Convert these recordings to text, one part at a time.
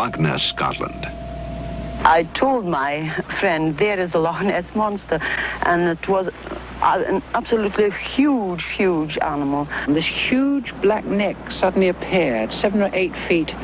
Loch Ness, Scotland. I told my friend, there is a Loch Ness monster, and it was an absolutely huge, huge animal. This huge black neck suddenly appeared, 7 or 8 feet,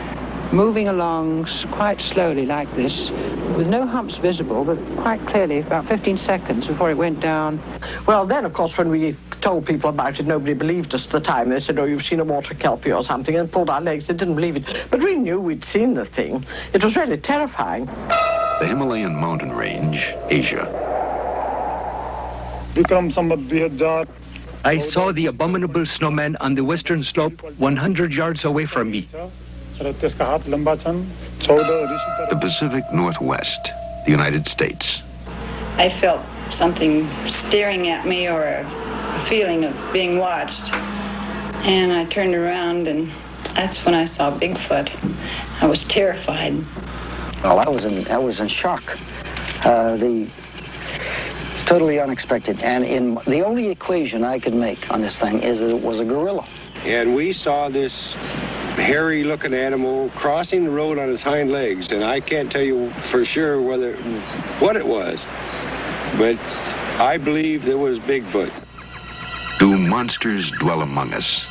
moving along quite slowly like this, with no humps visible, but quite clearly about 15 seconds before it went down. Well, then, of course, when we told people about it, nobody believed us at the time. They said, oh, you've seen a water kelpie or something, and pulled our legs. They didn't believe it. But we knew we'd seen the thing. It was really terrifying. The Himalayan mountain range, Asia. I saw the abominable snowman on the western slope 100 yards away from me. The Pacific Northwest, the United States. I felt something staring at me, or a feeling of being watched. And I turned around, and that's when I saw Bigfoot. I was terrified. Well, I was in shock. It's totally unexpected. And the only equation I could make on this thing is that it was a gorilla. And we saw this hairy-looking animal crossing the road on his hind legs, and I can't tell you for sure what it was, but I believe it was Bigfoot. Do monsters dwell among us,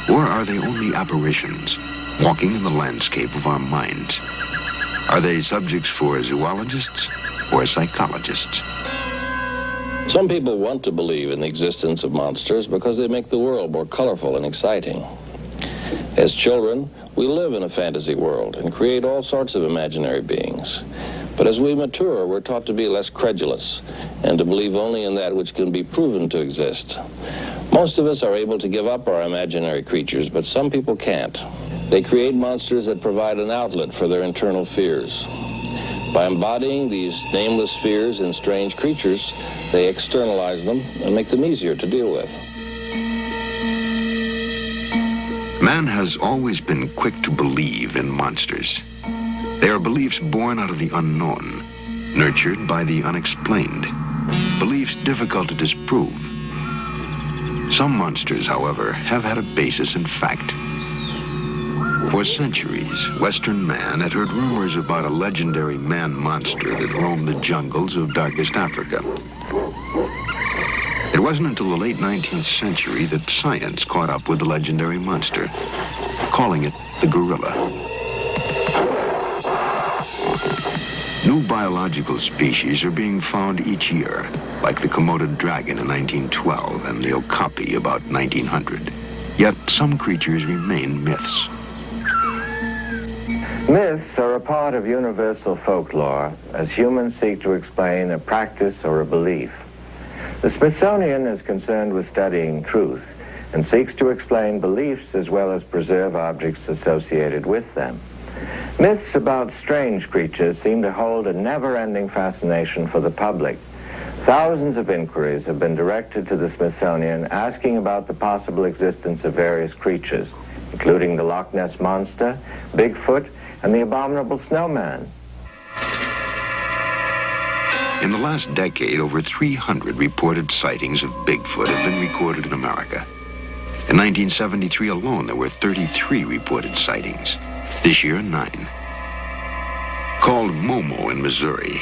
or are they only apparitions, walking in the landscape of our minds? Are they subjects for zoologists or psychologists? Some people want to believe in the existence of monsters because they make the world more colorful and exciting. As children, we live in a fantasy world and create all sorts of imaginary beings. But as we mature, we're taught to be less credulous and to believe only in that which can be proven to exist. Most of us are able to give up our imaginary creatures, but some people can't. They create monsters that provide an outlet for their internal fears. By embodying these nameless fears in strange creatures, they externalize them and make them easier to deal with. Man has always been quick to believe in monsters. They are beliefs born out of the unknown, nurtured by the unexplained, beliefs difficult to disprove. Some monsters, however, have had a basis in fact. For centuries, Western man had heard rumors about a legendary man-monster that roamed the jungles of darkest Africa. It wasn't until the late 19th century that science caught up with the legendary monster, calling it the gorilla. New biological species are being found each year, like the Komodo dragon in 1912 and the okapi about 1900. Yet some creatures remain myths. Myths are a part of universal folklore as humans seek to explain a practice or a belief. The Smithsonian is concerned with studying truth and seeks to explain beliefs as well as preserve objects associated with them. Myths about strange creatures seem to hold a never-ending fascination for the public. Thousands of inquiries have been directed to the Smithsonian asking about the possible existence of various creatures, including the Loch Ness Monster, Bigfoot, and the abominable snowman. In the last decade, over 300 reported sightings of Bigfoot have been recorded in America. In 1973 alone, there were 33 reported sightings. This year, 9. Called Momo in Missouri,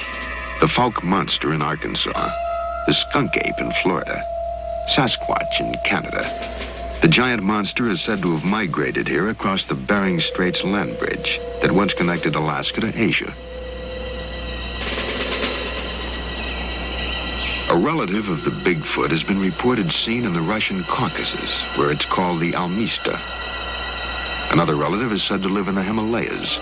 the Fouke Monster in Arkansas, the skunk ape in Florida, Sasquatch in Canada. The giant monster is said to have migrated here across the Bering Straits land bridge that once connected Alaska to Asia. A relative of the Bigfoot has been reported seen in the Russian Caucasus, where it's called the Almista. Another relative is said to live in the Himalayas.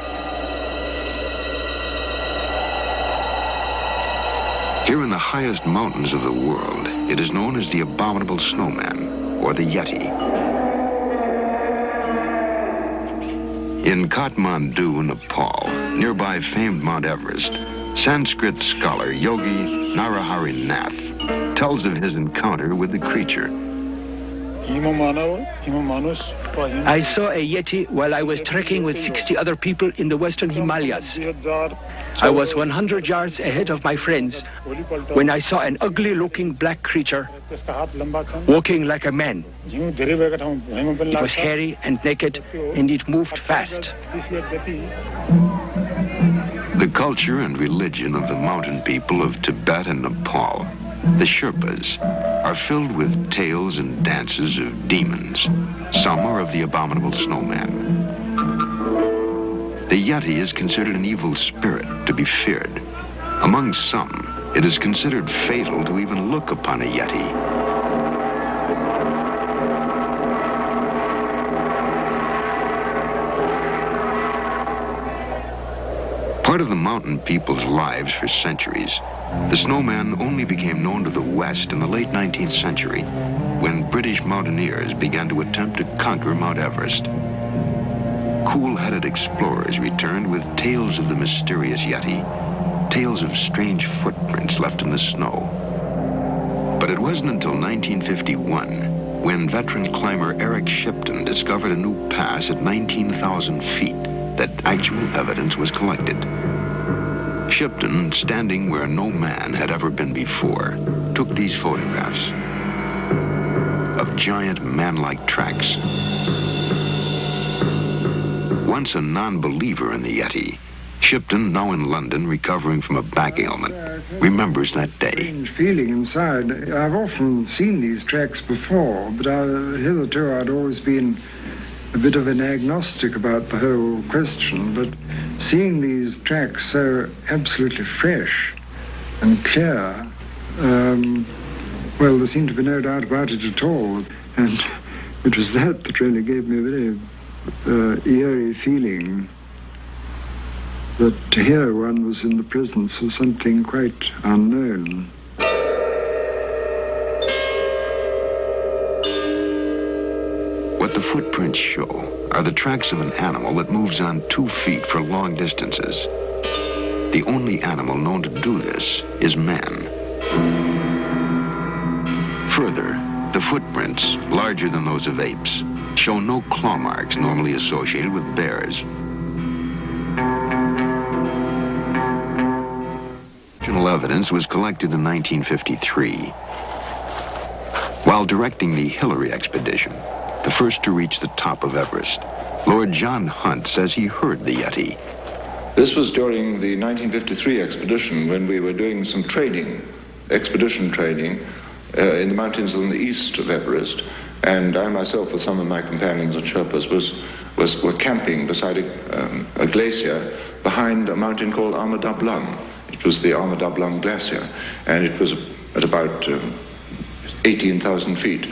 Here in the highest mountains of the world, it is known as the abominable snowman, or the Yeti. In Kathmandu, Nepal, nearby famed Mount Everest, Sanskrit scholar Yogi Narahari Nath tells of his encounter with the creature. I saw a Yeti while I was trekking with 60 other people in the western Himalayas. I was 100 yards ahead of my friends when I saw an ugly-looking black creature walking like a man. It was hairy and naked, and it moved fast. culture and religion of the mountain people of Tibet and Nepal, the Sherpas, are filled with tales and dances of demons. Some are of the abominable snowman. The Yeti is considered an evil spirit to be feared. Among some, it is considered fatal to even look upon a Yeti. Part of the mountain people's lives for centuries, the snowman only became known to the West in the late 19th century, when British mountaineers began to attempt to conquer Mount Everest. Cool-headed explorers returned with tales of the mysterious Yeti, tales of strange footprints left in the snow. But it wasn't until 1951 when veteran climber Eric Shipton discovered a new pass at 19,000 feet that actual evidence was collected. Shipton, standing where no man had ever been before, took these photographs of giant man-like tracks. Once a non-believer in the Yeti, Shipton, now in London recovering from a back ailment, remembers that day. Strange feeling inside. I've often seen these tracks before, but hitherto I'd always been a bit of an agnostic about the whole question, but seeing these tracks so absolutely fresh and clear, well, there seemed to be no doubt about it at all. And it was that really gave me a very eerie feeling that here one was in the presence of something quite unknown. What the footprints show are the tracks of an animal that moves on 2 feet for long distances. The only animal known to do this is man. Further, the footprints, larger than those of apes, show no claw marks normally associated with bears. Original evidence was collected in 1953. While directing the Hillary expedition, the first to reach the top of Everest, Lord John Hunt says he heard the Yeti. This was during the 1953 expedition when we were doing some training, expedition training, in the mountains on the east of Everest. And I myself, with some of my companions and Sherpas, were camping beside a glacier behind a mountain called Armadablam. It was the Armadablam Glacier, and it was at about 18,000 feet.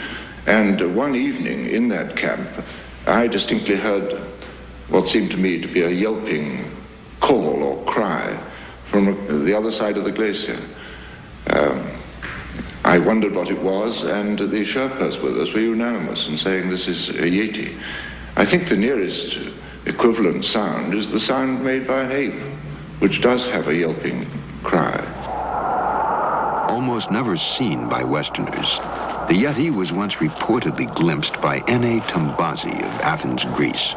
And one evening in that camp, I distinctly heard what seemed to me to be a yelping call or cry from the other side of the glacier. I wondered what it was, and the Sherpas with us were unanimous in saying this is a Yeti. I think the nearest equivalent sound is the sound made by an ape, which does have a yelping cry. Almost never seen by Westerners, the Yeti was once reportedly glimpsed by N.A. Tambazi of Athens, Greece.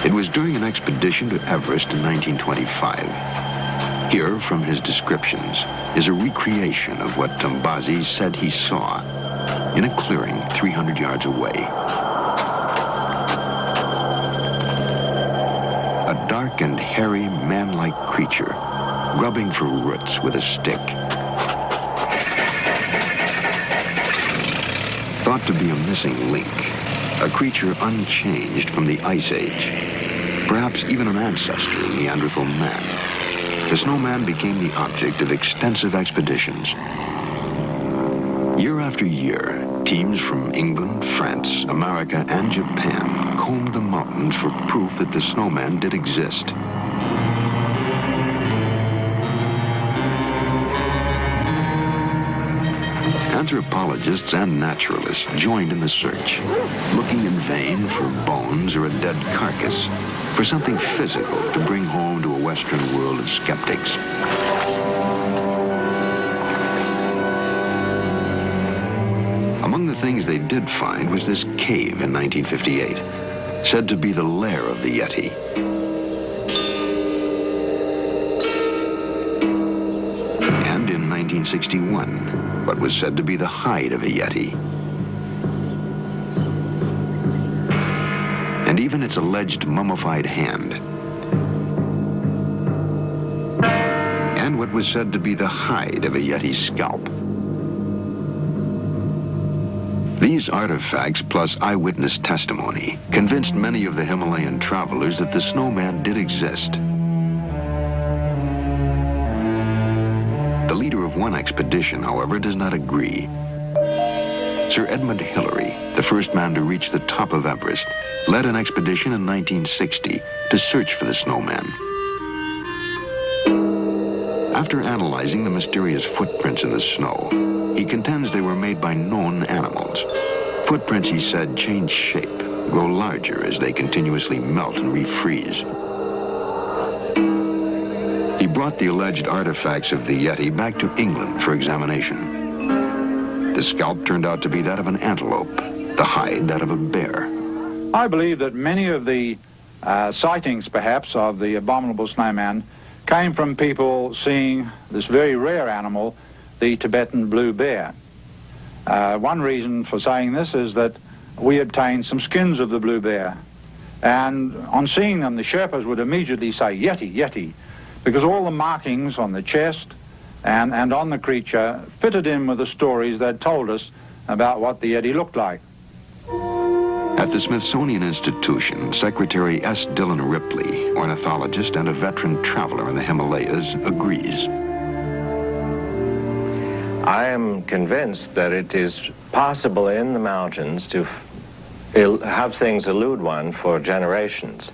It was during an expedition to Everest in 1925. Here, from his descriptions, is a recreation of what Tambazi said he saw in a clearing 300 yards away. A dark and hairy man-like creature, grubbing for roots with a stick. Thought to be a missing link, a creature unchanged from the Ice Age, perhaps even an ancestor of Neanderthal man. The snowman became the object of extensive expeditions. Year after year, teams from England, France, America, and Japan combed the mountains for proof that the snowman did exist. Anthropologists and naturalists joined in the search, looking in vain for bones or a dead carcass, for something physical to bring home to a Western world of skeptics. Among the things they did find was this cave in 1958, said to be the lair of the Yeti. And in 1961, what was said to be the hide of a Yeti. And even its alleged mummified hand. and what was said to be the hide of a Yeti's scalp. These artifacts, plus eyewitness testimony, convinced many of the Himalayan travelers that the snowman did exist. The leader of one expedition, however, does not agree. Sir Edmund Hillary, the first man to reach the top of Everest, led an expedition in 1960 to search for the snowman. After analyzing the mysterious footprints in the snow, he contends they were made by known animals. Footprints, he said, change shape, grow larger as they continuously melt and refreeze. He brought the alleged artifacts of the Yeti back to England for examination. The scalp turned out to be that of an antelope, the hide that of a bear. I believe that many of the sightings, perhaps, of the abominable snowman came from people seeing this very rare animal, the Tibetan blue bear. One reason for saying this is that we obtained some skins of the blue bear, and on seeing them, the Sherpas would immediately say, "Yeti, Yeti," because all the markings on the chest and on the creature fitted in with the stories they'd told us about what the Yeti looked like. At the Smithsonian Institution, Secretary S. Dillon Ripley, ornithologist and a veteran traveler in the Himalayas, agrees. I am convinced that it is possible in the mountains to have things elude one for generations.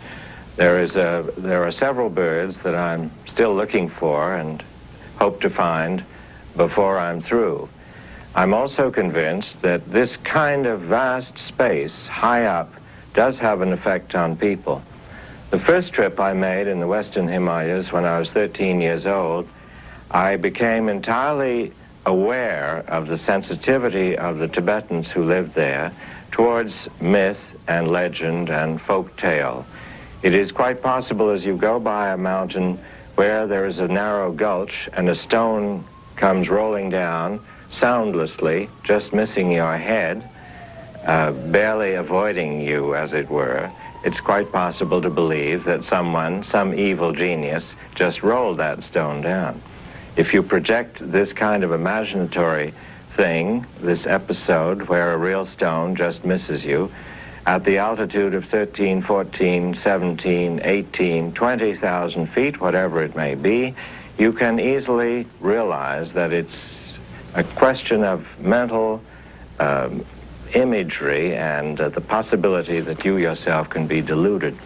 There are several birds that I'm still looking for and hope to find before I'm through. I'm also convinced that this kind of vast space high up does have an effect on people. The first trip I made in the Western Himalayas when I was 13 years old, I became entirely aware of the sensitivity of the Tibetans who lived there towards myth and legend and folk tale. It is quite possible as you go by a mountain where there is a narrow gulch and a stone comes rolling down soundlessly, just missing your head, barely avoiding you, as it were, it's quite possible to believe that someone, some evil genius, just rolled that stone down. If you project this kind of imaginatory thing, this episode where a real stone just misses you, at the altitude of 13, 14, 17, 18, 20,000 feet, whatever it may be, you can easily realize that it's a question of mental imagery and the possibility that you yourself can be deluded.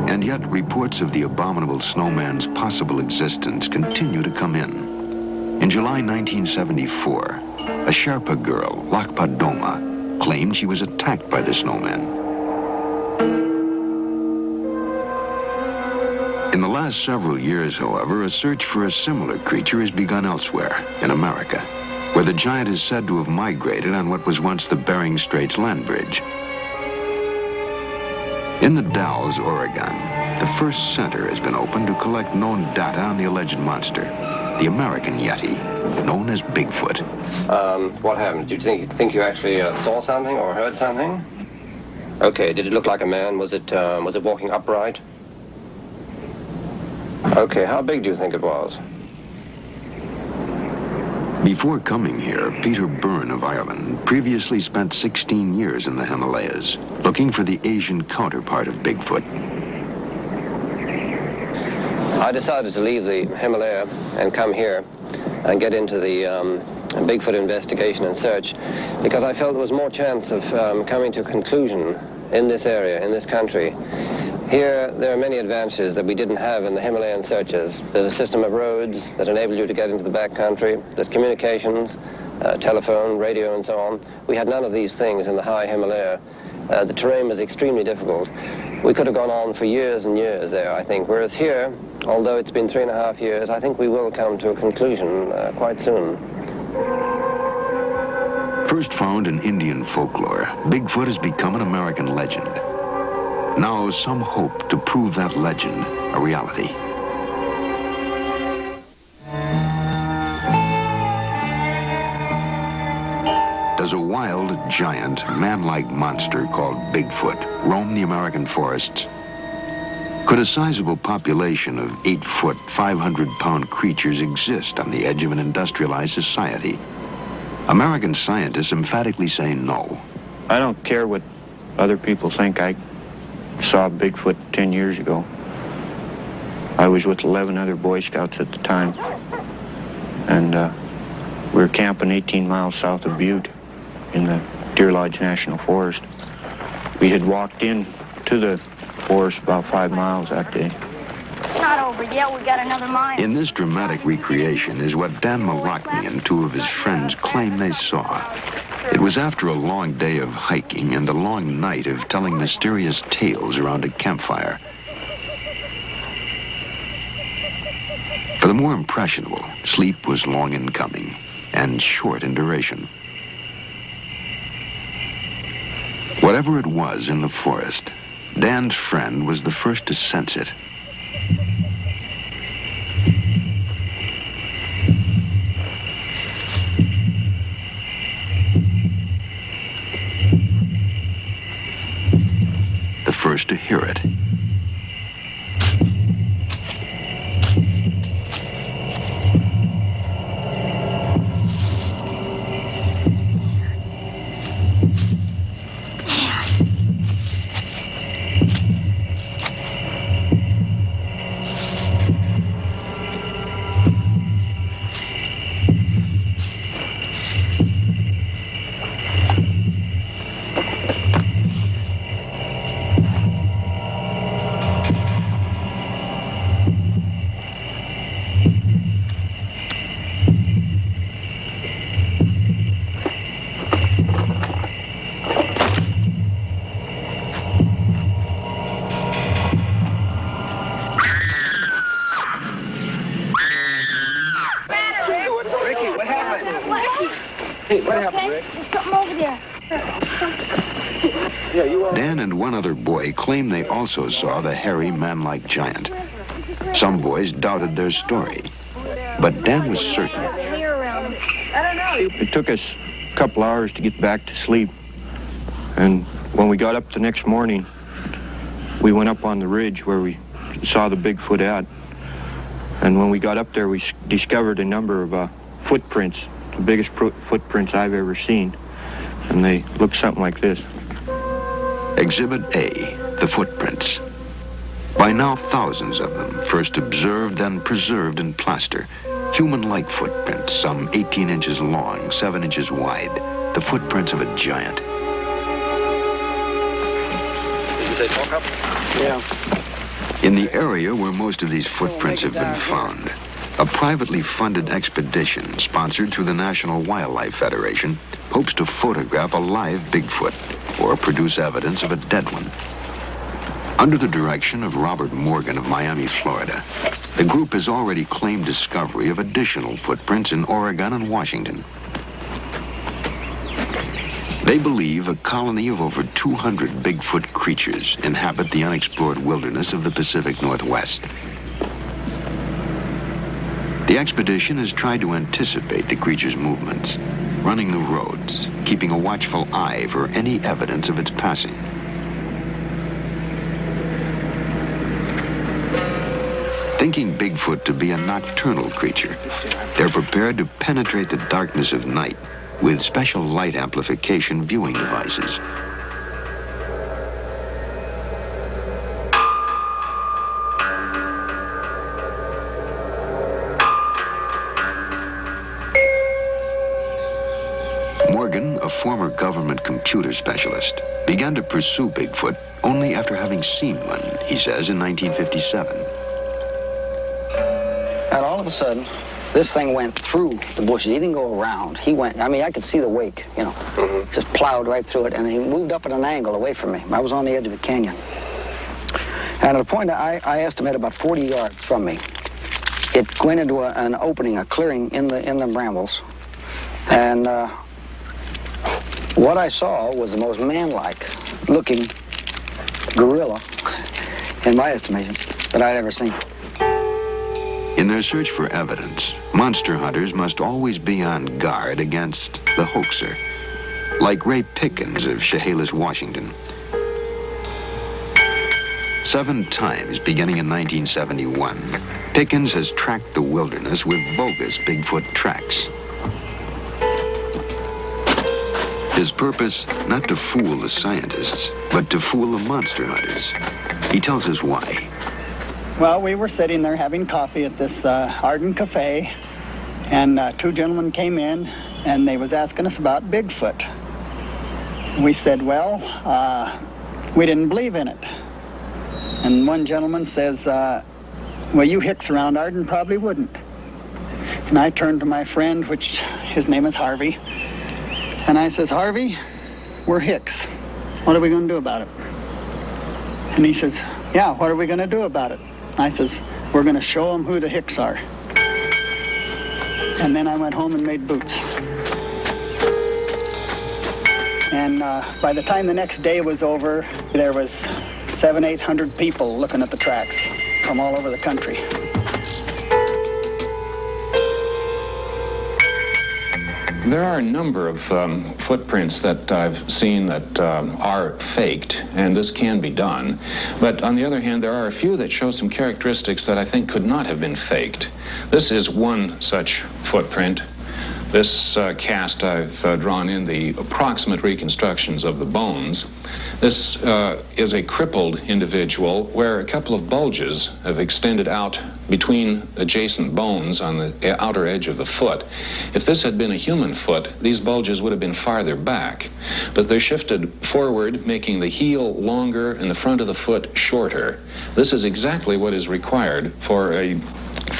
And yet, reports of the abominable snowman's possible existence continue to come in. In July 1974, a Sherpa girl, Lakpa Doma, claimed she was attacked by the snowman. In the last several years, however, a search for a similar creature has begun elsewhere, in America, where the giant is said to have migrated on what was once the Bering Straits land bridge. In the Dalles, Oregon, the first center has been opened to collect known data on the alleged monster, the American Yeti, known as Bigfoot. What happened? Did you think you actually saw something or heard something? Okay, did it look like a man? Was it walking upright? Okay, how big do you think it was? Before coming here, Peter Byrne of Ireland previously spent 16 years in the Himalayas, looking for the Asian counterpart of Bigfoot. I decided to leave the Himalaya and come here and get into the Bigfoot investigation and search because I felt there was more chance of coming to a conclusion in this area, in this country. Here, there are many advantages that we didn't have in the Himalayan searches. There's a system of roads that enable you to get into the backcountry. There's communications, telephone, radio, and so on. We had none of these things in the high Himalaya. The terrain was extremely difficult. We could have gone on for years and years there, I think. Whereas here, although it's been 3.5 years, I think we will come to a conclusion quite soon. First found in Indian folklore, Bigfoot has become an American legend. Now, some hope to prove that legend a reality. Does a wild, giant, man-like monster called Bigfoot roam the American forests? Could a sizable population of 8-foot, 500-pound creatures exist on the edge of an industrialized society? American scientists emphatically say no. I don't care what other people think. I saw Bigfoot 10 years ago. I was with 11 other Boy Scouts at the time, and we were camping 18 miles south of Butte in the Deer Lodge National Forest. We had walked in to the forest about 5 miles that day. Not over yet, we got another mile. In this dramatic recreation is what Dan Malachny and 2 of his friends claim they saw. It was after a long day of hiking and a long night of telling mysterious tales around a campfire. For the more impressionable, sleep was long in coming and short in duration. Whatever it was in the forest, Dan's friend was the first to sense it. The first to hear it. Dan and one other boy claim they also saw the hairy, man-like giant. Some boys doubted their story, but Dan was certain. It took us a couple hours to get back to sleep, and when we got up the next morning, we went up on the ridge where we saw the Bigfoot at, and when we got up there, we discovered a number of footprints, the biggest footprints I've ever seen, and they look something like this. Exhibit A, the footprints. By now, thousands of them, first observed, then preserved in plaster. Human-like footprints, some 18 inches long, 7 inches wide. The footprints of a giant. Did they talk up? Yeah. In the area where most of these footprints have been found, a privately funded expedition sponsored through the National Wildlife Federation hopes to photograph a live Bigfoot or produce evidence of a dead one. Under the direction of Robert Morgan of Miami, Florida, the group has already claimed discovery of additional footprints in Oregon and Washington. They believe a colony of over 200 Bigfoot creatures inhabit the unexplored wilderness of the Pacific Northwest. The expedition has tried to anticipate the creature's movements, running the roads, keeping a watchful eye for any evidence of its passing. Thinking Bigfoot to be a nocturnal creature, they're prepared to penetrate the darkness of night with special light amplification viewing devices. Morgan, a former government computer specialist, began to pursue Bigfoot only after having seen one, he says, in 1957. And all of a sudden, this thing went through the bushes. He didn't go around. He went, I mean, I could see the wake, you know, just plowed right through it, and he moved up at an angle away from me. I was on the edge of a canyon. And at a point, I estimate about 40 yards from me, it went into an opening, a clearing in the brambles. And what I saw was the most man-like looking gorilla, in my estimation, that I'd ever seen. In their search for evidence, monster hunters must always be on guard against the hoaxer, like Ray Pickens of Chehalis, Washington. 7 times beginning in 1971, Pickens has tracked the wilderness with bogus Bigfoot tracks. His purpose, not to fool the scientists, but to fool the monster hunters. He tells us why. Well, we were sitting there having coffee at this Arden Cafe, and 2 gentlemen came in, and they was asking us about Bigfoot. We said, well, we didn't believe in it. And one gentleman says, well, you hicks around Arden probably wouldn't. And I turned to my friend, which his name is Harvey, and I says, Harvey, we're hicks. What are we going to do about it? And he says, yeah, what are we going to do about it? I says, we're going to show them who the hicks are. And then I went home and made boots. And by the time the next day was over, there was 700-800 people looking at the tracks from all over the country. There are a number of footprints that I've seen that are faked, and this can be done. But on the other hand, there are a few that show some characteristics that I think could not have been faked. This is one such footprint. This cast, I've drawn in the approximate reconstructions of the bones. This is a crippled individual where a couple of bulges have extended out between adjacent bones on the outer edge of the foot. If this had been a human foot, these bulges would have been farther back, but they're shifted forward, making the heel longer and the front of the foot shorter. This is exactly what is required for a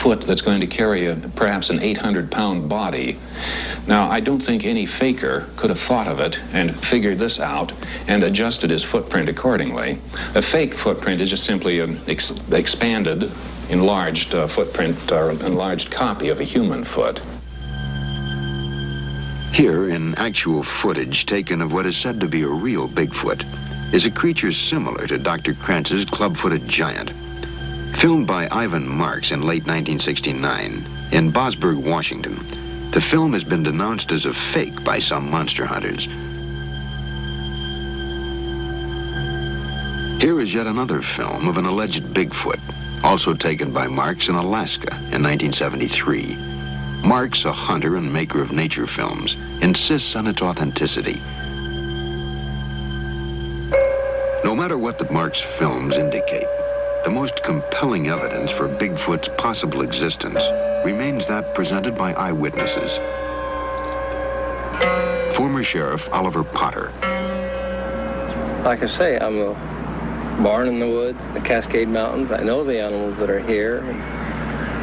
foot that's going to carry perhaps an 800-pound body. Now, I don't think any faker could have thought of it and figured this out and adjusted his footprint accordingly. A fake footprint is just simply an expanded, enlarged footprint or enlarged copy of a human foot. Here, in actual footage taken of what is said to be a real Bigfoot, is a creature similar to Dr. Krantz's club-footed giant. Filmed by Ivan Marks in late 1969 in Bosburg, Washington, the film has been denounced as a fake by some monster hunters. Here is yet another film of an alleged Bigfoot, also taken by Marks in Alaska in 1973. Marks, a hunter and maker of nature films, insists on its authenticity. No matter what the Marks films indicate, the most compelling evidence for Bigfoot's possible existence remains that presented by eyewitnesses. Former Sheriff Oliver Potter. Like I say, I'm born in the woods, the Cascade Mountains. I know the animals that are here.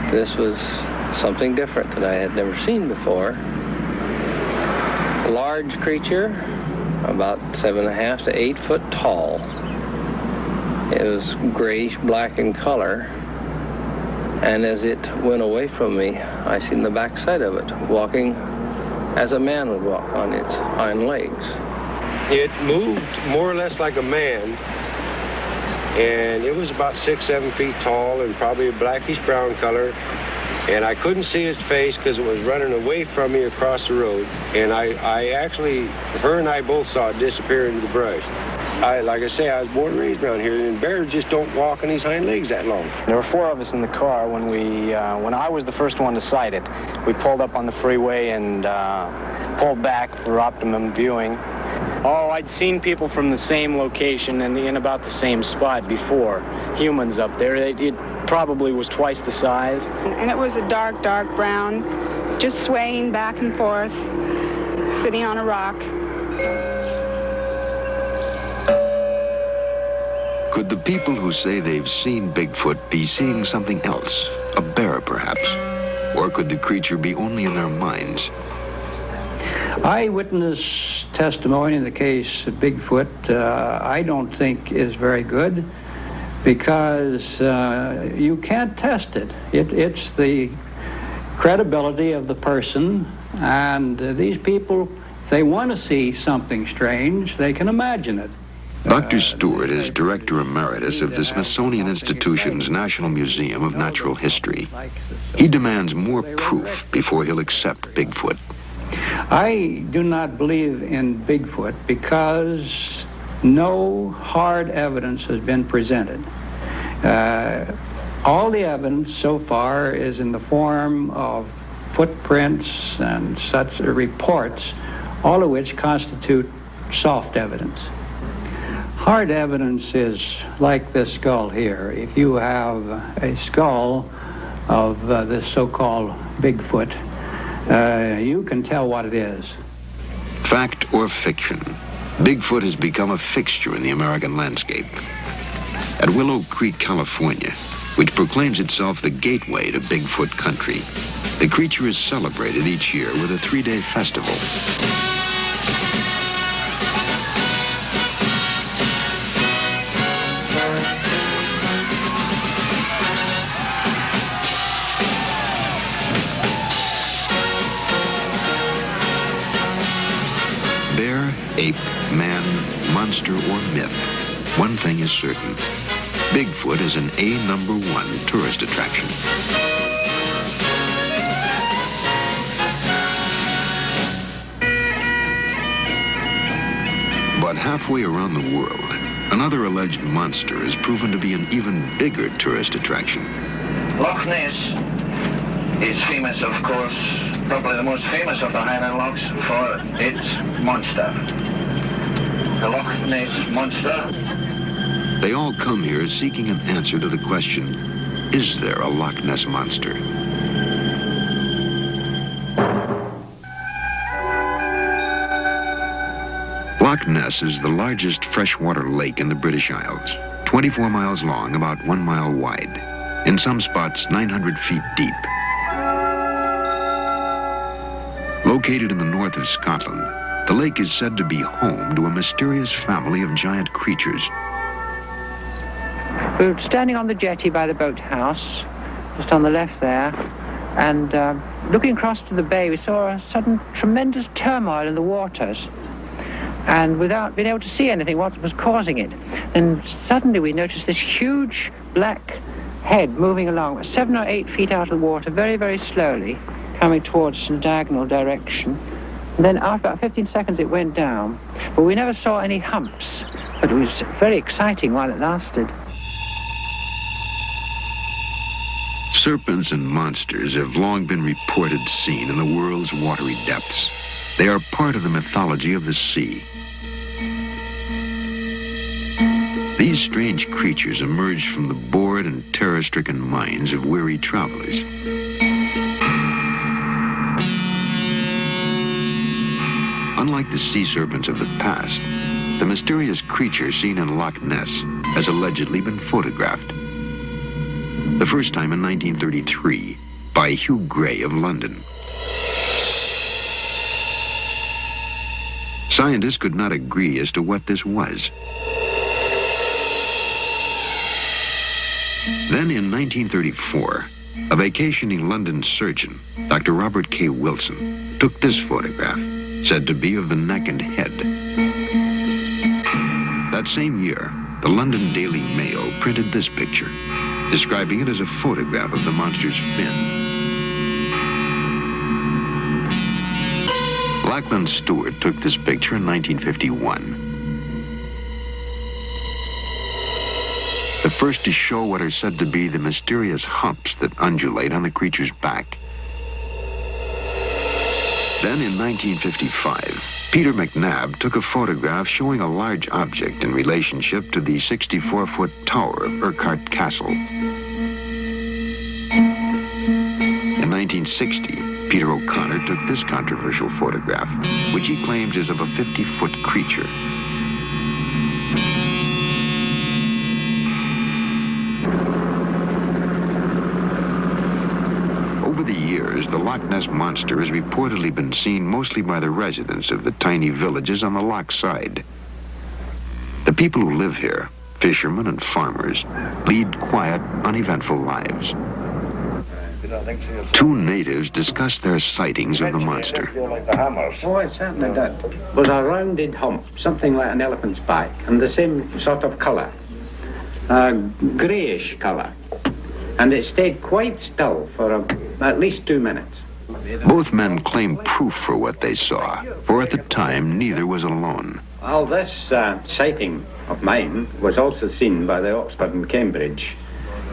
This was something different that I had never seen before. A large creature, about 7.5 to 8 foot tall. It was grayish-black in color, and as it went away from me, I seen the backside of it, walking as a man would walk on its hind legs. It moved more or less like a man, and it was about 6-7 feet tall and probably a blackish-brown color, and I couldn't see its face because it was running away from me across the road, and I actually, her and I both saw it disappear into the brush. Like I say, I was born and raised around here, and bears just don't walk on these hind legs that long. There were 4 of us in the car when when I was the first one to sight it. We pulled up on the freeway and pulled back for optimum viewing. Oh, I'd seen people from the same location and in about the same spot before. Humans up there. It probably was twice the size. And it was a dark, dark brown, just swaying back and forth, sitting on a rock. Could the people who say they've seen Bigfoot be seeing something else? A bear, perhaps? Or could the creature be only in their minds? Eyewitness testimony in the case of Bigfoot, I don't think is very good because you can't test it. It's the credibility of the person, and these people, if they want to see something strange, they can imagine it. Dr. Stewart is Director Emeritus of the Smithsonian Institution's National Museum of Natural History. He demands more proof before he'll accept Bigfoot. I do not believe in Bigfoot because no hard evidence has been presented. All the evidence so far is in the form of footprints and such reports, all of which constitute soft evidence. Hard evidence is like this skull here. If you have a skull of this so-called Bigfoot, you can tell what it is. Fact or fiction, Bigfoot has become a fixture in the American landscape. At Willow Creek, California, which proclaims itself the gateway to Bigfoot country, the creature is celebrated each year with a 3-day festival. Bear, ape, man, monster, or myth, one thing is certain. Bigfoot is an #1 tourist attraction. But halfway around the world, another alleged monster has proven to be an even bigger tourist attraction. Loch Ness is famous, of course, probably the most famous of the Highland lochs for its monster. The Loch Ness Monster. They all come here seeking an answer to the question, is there a Loch Ness Monster? Loch Ness is the largest freshwater lake in the British Isles, 24 miles long, about 1 mile wide, in some spots 900 feet deep. Located in the north of Scotland, the lake is said to be home to a mysterious family of giant creatures. We were standing on the jetty by the boathouse, just on the left there, and looking across to the bay, we saw a sudden tremendous turmoil in the waters. And without being able to see anything, what was causing it. And suddenly we noticed this huge black head moving along, 7 or 8 feet out of the water, very, very slowly, coming towards us in a diagonal direction. And then after about 15 seconds it went down. But we never saw any humps. But it was very exciting while it lasted. Serpents and monsters have long been reported seen in the world's watery depths. They are part of the mythology of the sea. These strange creatures emerged from the bored and terror-stricken minds of weary travelers. Unlike the sea serpents of the past, the mysterious creature seen in Loch Ness has allegedly been photographed. The first time in 1933 by Hugh Gray of London. Scientists could not agree as to what this was. Then in 1934, a vacationing London surgeon, Dr. Robert K. Wilson, took this photograph, said to be of the neck and head. That same year, the London Daily Mail printed this picture, describing it as a photograph of the monster's fin. Lachlan Stewart took this picture in 1951. The first to show what are said to be the mysterious humps that undulate on the creature's back. Then in 1955, Peter McNabb took a photograph showing a large object in relationship to the 64-foot tower of Urquhart Castle. In 1960, Peter O'Connor took this controversial photograph, which he claims is of a 50-foot creature. Over the years, the Loch Ness Monster has reportedly been seen mostly by the residents of the tiny villages on the loch side. The people who live here, fishermen and farmers, lead quiet, uneventful lives. Two natives discuss their sightings of the monster. Oh, it certainly did. It was a rounded hump, something like an elephant's back, and the same sort of colour, greyish colour. And it stayed quite still for at least 2 minutes. Both men claim proof for what they saw, for at the time, neither was alone. Well, this sighting of mine was also seen by the Oxford and Cambridge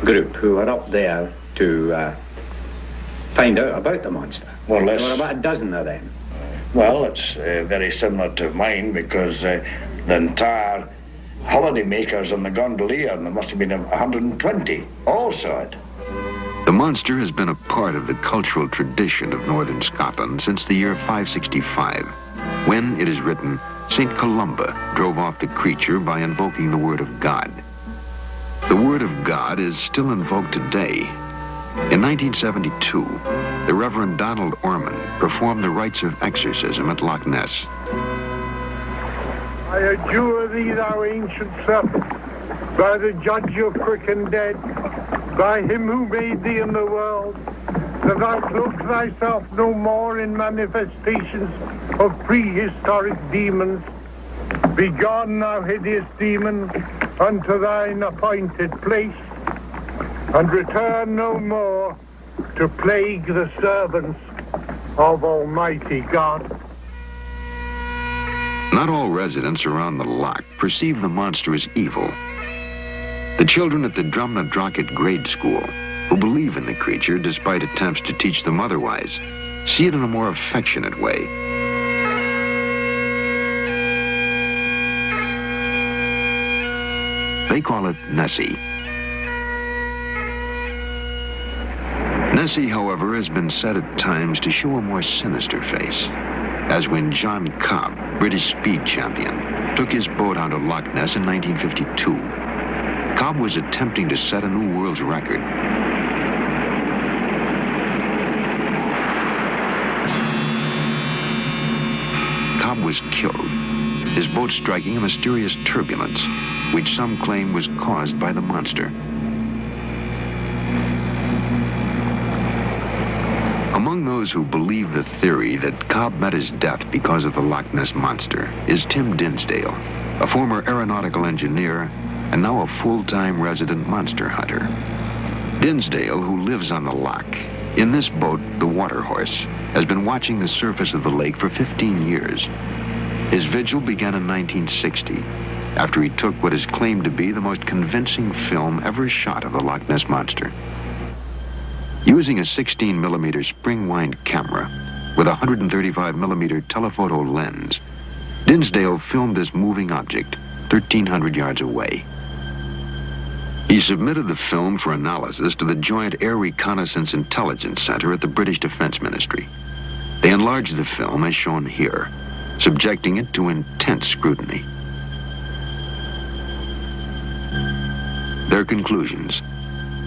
group who were up there to find out about the monster. More or less. There were about a dozen of them. Well, it's very similar to mine because the entire holiday makers on the gondolier, and there must have been 120, all saw it. The monster has been a part of the cultural tradition of northern Scotland since the year 565, when, it is written, St. Columba drove off the creature by invoking the word of God. The word of God is still invoked today. In 1972, the Reverend Donald Orman performed the rites of exorcism at Loch Ness. I adjure thee, thou ancient serpent, by the judge of quick and dead, by him who made thee in the world, that thou cloak thyself no more in manifestations of prehistoric demons. Begone, thou hideous demon, unto thine appointed place, and return no more to plague the servants of Almighty God. Not all residents around the loch perceive the monster as evil. The children at the Drumnadrochit grade school, who believe in the creature despite attempts to teach them otherwise, see it in a more affectionate way. They call it Nessie. Nessie, however, has been said at times to show a more sinister face, as when John Cobb, British speed champion, took his boat onto Loch Ness in 1952. Cobb was attempting to set a new world's record. Cobb was killed, his boat striking a mysterious turbulence, which some claim was caused by the monster. Among those who believe the theory that Cobb met his death because of the Loch Ness monster is Tim Dinsdale, a former aeronautical engineer and now a full-time resident monster hunter. Dinsdale, who lives on the loch, in this boat, the Water Horse, has been watching the surface of the lake for 15 years. His vigil began in 1960, after he took what is claimed to be the most convincing film ever shot of the Loch Ness monster. Using a 16mm spring-wind camera with a 135mm telephoto lens, Dinsdale filmed this moving object 1,300 yards away. He submitted the film for analysis to the Joint Air Reconnaissance Intelligence Center at the British Defense Ministry. They enlarged the film as shown here, subjecting it to intense scrutiny. Their conclusions: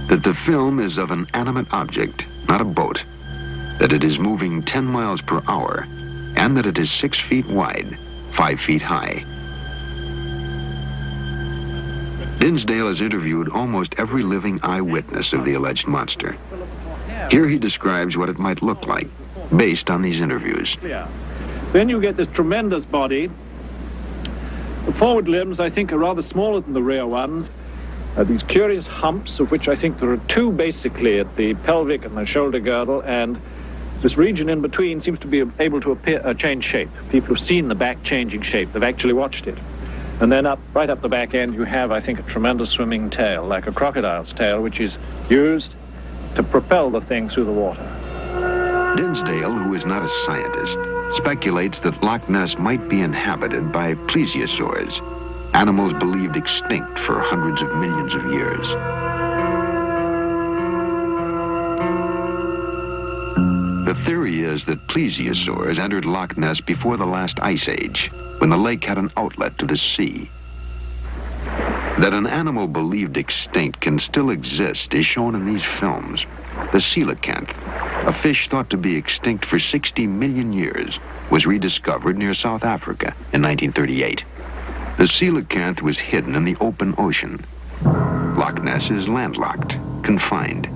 that the film is of an animate object, not a boat, that it is moving 10 miles per hour, and that it is 6 feet wide, 5 feet high. Dinsdale has interviewed almost every living eyewitness of the alleged monster. Here he describes what it might look like, based on these interviews. Then you get this tremendous body. The forward limbs, I think, are rather smaller than the rear ones. These curious humps, of which I think there are two basically at the pelvic and the shoulder girdle, and this region in between seems to be able to change shape. People have seen the back changing shape. They've actually watched it. And then right up the back end, you have, I think, a tremendous swimming tail, like a crocodile's tail, which is used to propel the thing through the water. Dinsdale, who is not a scientist, speculates that Loch Ness might be inhabited by plesiosaurs, animals believed extinct for hundreds of millions of years. The theory is that plesiosaurs entered Loch Ness before the last ice age, when the lake had an outlet to the sea. That an animal believed extinct can still exist is shown in these films. The coelacanth, a fish thought to be extinct for 60 million years, was rediscovered near South Africa in 1938. The coelacanth was hidden in the open ocean. Loch Ness is landlocked, confined.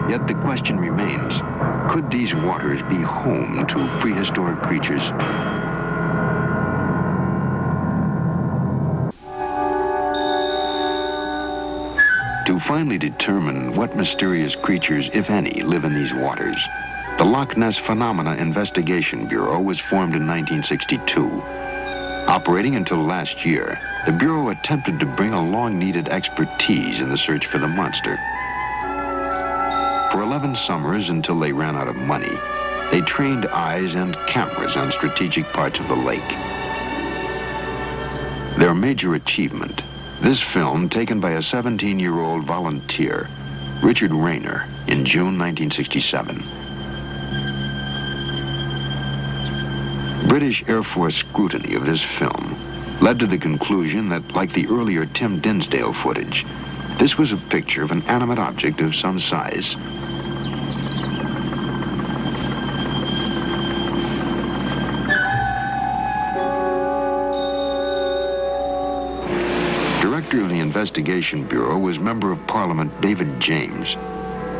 Yet the question remains, could these waters be home to prehistoric creatures? To finally determine what mysterious creatures, if any, live in these waters, the Loch Ness Phenomena Investigation Bureau was formed in 1962. Operating until last year, the Bureau attempted to bring a long-needed expertise in the search for the monster. For 11 summers, until they ran out of money, they trained eyes and cameras on strategic parts of the lake. Their major achievement, this film taken by a 17-year-old volunteer, Richard Rayner, in June 1967. British Air Force scrutiny of this film led to the conclusion that, like the earlier Tim Dinsdale footage, this was a picture of an animate object of some size. Director of the Investigation Bureau was Member of Parliament David James.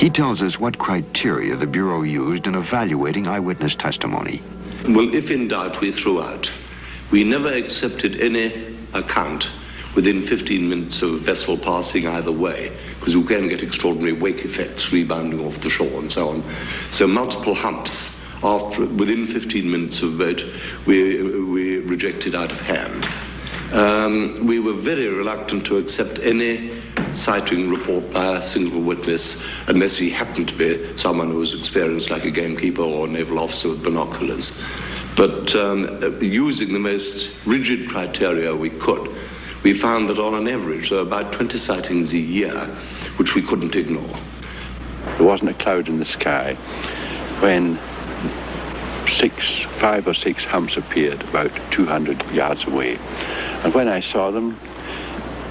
He tells us what criteria the Bureau used in evaluating eyewitness testimony. Well, if in doubt, we threw out. We never accepted any account within 15 minutes of a vessel passing either way, because you can get extraordinary wake effects rebounding off the shore and so on. So multiple humps within 15 minutes of a boat, we rejected out of hand. We were very reluctant to accept any sighting report by a single witness unless he happened to be someone who was experienced like a gamekeeper or a naval officer with binoculars. But using the most rigid criteria we could, we found that on an average there were about 20 sightings a year, which we couldn't ignore. There wasn't a cloud in the sky when 5 or 6 humps appeared about 200 yards away. And when I saw them,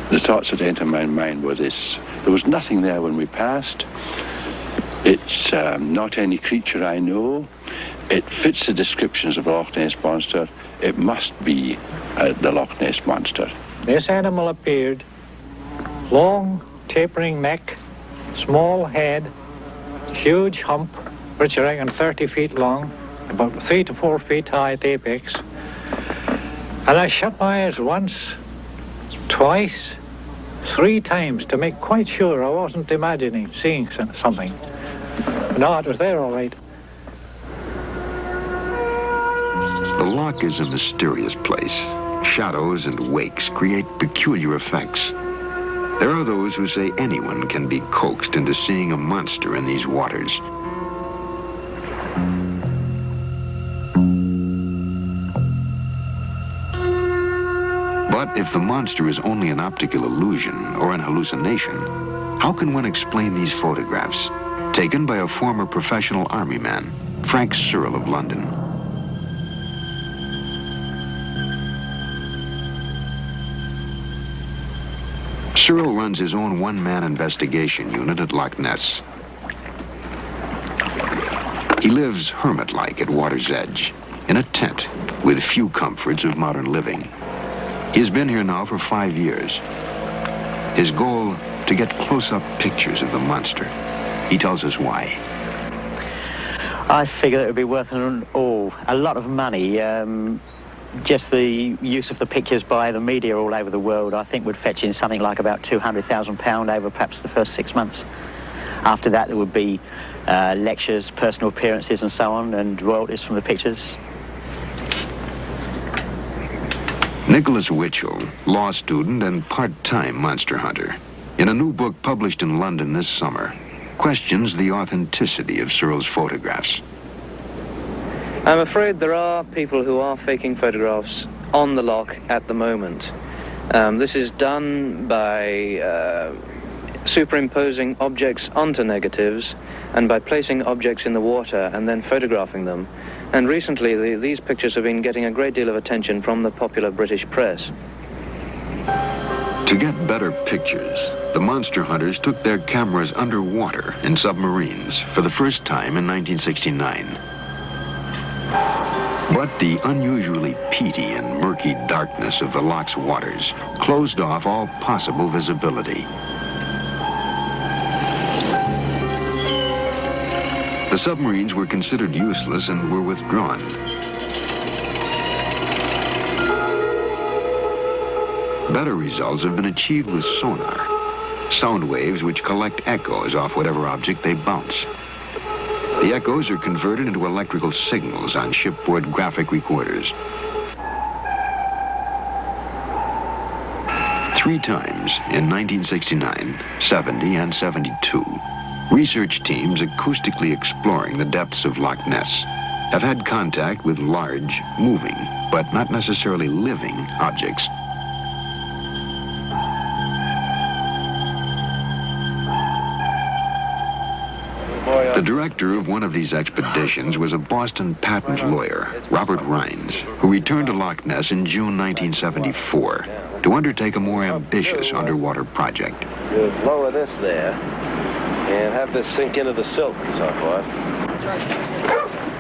the thoughts that entered my mind were this: there was nothing there when we passed. It's not any creature I know. It fits the descriptions of the Loch Ness Monster. It must be the Loch Ness Monster. This animal appeared, long, tapering neck, small head, huge hump, which I reckon 30 feet long, about 3 to 4 feet high at the apex. And I shut my eyes once, twice, 3 times to make quite sure I wasn't imagining seeing something. No, it was there all right. The loch is a mysterious place. Shadows and wakes create peculiar effects. There are those who say anyone can be coaxed into seeing a monster in these waters. But if the monster is only an optical illusion or an hallucination, how can one explain these photographs, taken by a former professional army man, Frank Searle of London? Searle runs his own one-man investigation unit at Loch Ness. He lives hermit-like at water's edge, in a tent with few comforts of modern living. He's been here now for 5 years. His goal, to get close-up pictures of the monster. He tells us why. I figure it would be worth a lot of money. Just the use of the pictures by the media all over the world, I think, would fetch in something like about £200,000 over perhaps the first 6 months. After that, there would be lectures, personal appearances and so on, and royalties from the pictures. Nicholas Witchell, law student and part-time monster hunter, in a new book published in London this summer, questions the authenticity of Searle's photographs. I'm afraid there are people who are faking photographs on the loch at the moment. This is done by superimposing objects onto negatives and by placing objects in the water and then photographing them. And recently, these pictures have been getting a great deal of attention from the popular British press. To get better pictures, the monster hunters took their cameras underwater in submarines for the first time in 1969. But the unusually peaty and murky darkness of the loch's waters closed off all possible visibility. The submarines were considered useless and were withdrawn. Better results have been achieved with sonar, sound waves which collect echoes off whatever object they bounce. The echoes are converted into electrical signals on shipboard graphic recorders. 3 times in 1969, 70, and 72, research teams acoustically exploring the depths of Loch Ness have had contact with large, moving, but not necessarily living objects. The director of one of these expeditions was a Boston patent lawyer, Robert Rhines, who returned to Loch Ness in June 1974 to undertake a more ambitious underwater project. You lower this there and have this sink into the silt and so forth.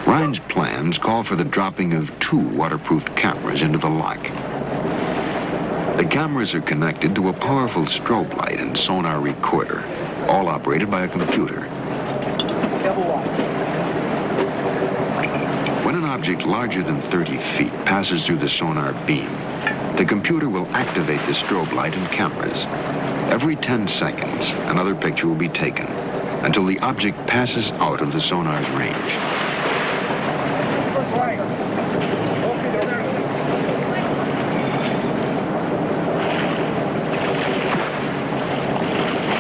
Rhines' plans call for the dropping of 2 waterproof cameras into the loch. The cameras are connected to a powerful strobe light and sonar recorder, all operated by a computer. When an object larger than 30 feet passes through the sonar beam, the computer will activate the strobe light and cameras. Every 10 seconds, another picture will be taken until the object passes out of the sonar's range.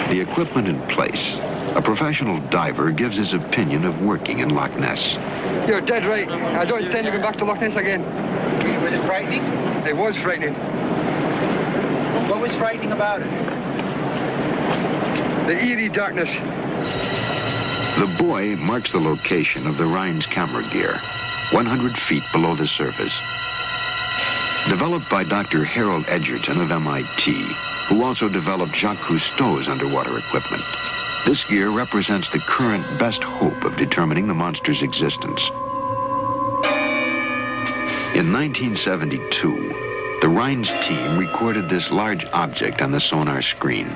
The equipment in place, a professional diver gives his opinion of working in Loch Ness. You're dead right. I don't intend to go back to Loch Ness again. Was it frightening? It was frightening. What was frightening about it? The eerie darkness. The buoy marks the location of the Rhines camera gear, 100 feet below the surface. Developed by Dr. Harold Edgerton of MIT, who also developed Jacques Cousteau's underwater equipment, this gear represents the current best hope of determining the monster's existence. In 1972, the Rhines team recorded this large object on the sonar screen,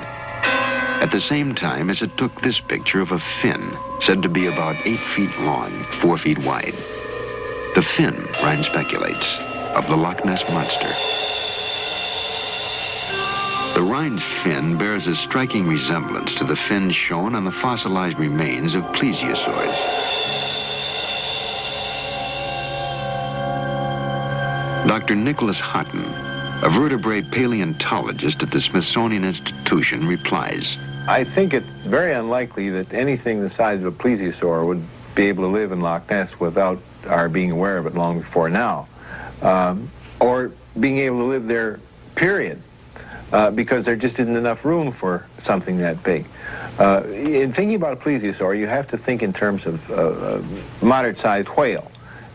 at the same time as it took this picture of a fin said to be about 8 feet long, 4 feet wide. The fin, Rhines speculates, of the Loch Ness Monster. The Rhines fin bears a striking resemblance to the fins shown on the fossilized remains of plesiosaurs. Dr. Nicholas Houghton, a vertebrate paleontologist at the Smithsonian Institution, replies, I think it's very unlikely that anything the size of a plesiosaur would be able to live in Loch Ness without our being aware of it long before now, or being able to live there, period. Because there just isn't enough room for something that big. In thinking about a plesiosaur, you have to think in terms of moderate-sized whale,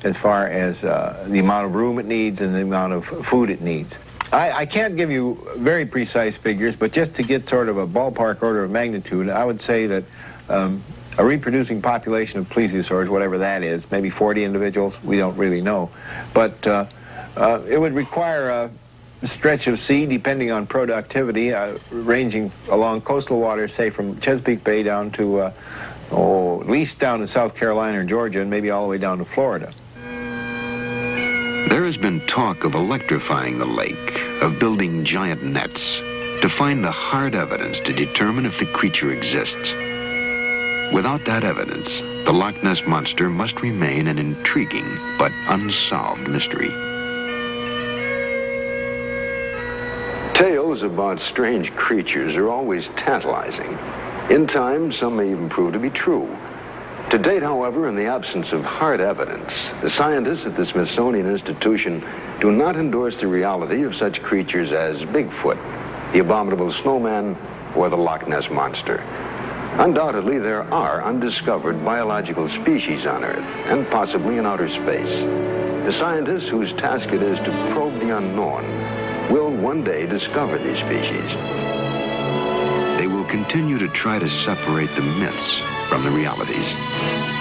as far as the amount of room it needs and the amount of food it needs. I can't give you very precise figures, but just to get sort of a ballpark order of magnitude, I would say that a reproducing population of plesiosaurs, whatever that is, maybe 40 individuals, we don't really know, but it would require a stretch of sea, depending on productivity, ranging along coastal waters, say from Chesapeake Bay down to, at least down to South Carolina or Georgia, and maybe all the way down to Florida. There has been talk of electrifying the lake, of building giant nets, to find the hard evidence to determine if the creature exists. Without that evidence, the Loch Ness Monster must remain an intriguing but unsolved mystery. Tales about strange creatures are always tantalizing. In time, some may even prove to be true. To date, however, in the absence of hard evidence, the scientists at the Smithsonian Institution do not endorse the reality of such creatures as Bigfoot, the abominable snowman, or the Loch Ness Monster. Undoubtedly, there are undiscovered biological species on Earth, and possibly in outer space. The scientists whose task it is to probe the unknown will one day discover these species. They will continue to try to separate the myths from the realities,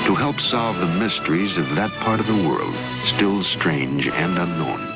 to help solve the mysteries of that part of the world still strange and unknown.